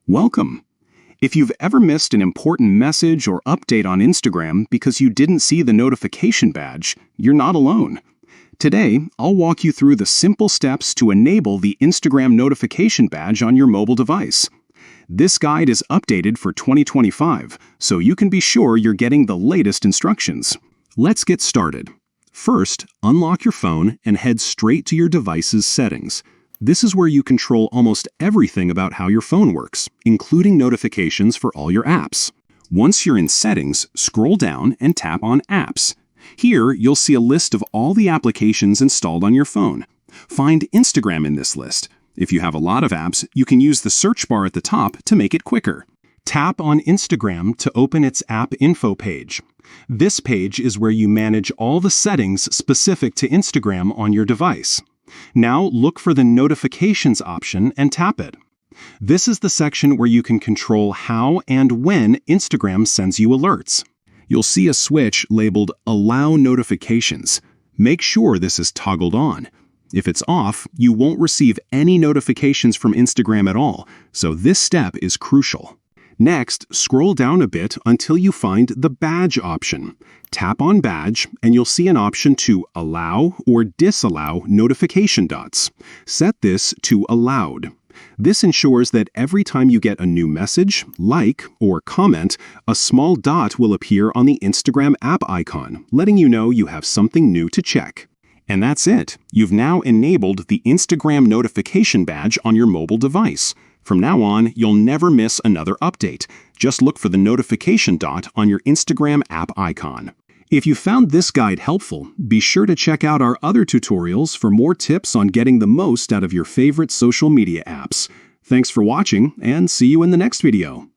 Welcome! If you've ever missed an important message or update on Instagram because you didn't see the notification badge, you're not alone. Today, I'll walk you through the simple steps to enable the Instagram notification badge on your mobile device. This guide is updated for 2025, so you can be sure you're getting the latest instructions. Let's get started. First, unlock your phone and head straight to your device's settings. This is where you control almost everything about how your phone works, including notifications for all your apps. Once you're in Settings, scroll down and tap on Apps. Here, you'll see a list of all the applications installed on your phone. Find Instagram in this list. If you have a lot of apps, you can use the search bar at the top to make it quicker. Tap on Instagram to open its app info page. This page is where you manage all the settings specific to Instagram on your device. Now look for the Notifications option and tap it. This is the section where you can control how and when Instagram sends you alerts. You'll see a switch labeled Allow Notifications. Make sure this is toggled on. If it's off, you won't receive any notifications from Instagram at all, so this step is crucial. Next, scroll down a bit until you find the Badge option. Tap on Badge, and you'll see an option to allow or disallow notification dots. Set this to Allowed. This ensures that every time you get a new message, like, or comment, a small dot will appear on the Instagram app icon, letting you know you have something new to check. And that's it. You've now enabled the Instagram notification badge on your mobile device. From now on, you'll never miss another update. Just look for the notification dot on your Instagram app icon. If you found this guide helpful, be sure to check out our other tutorials for more tips on getting the most out of your favorite social media apps. Thanks for watching, and see you in the next video.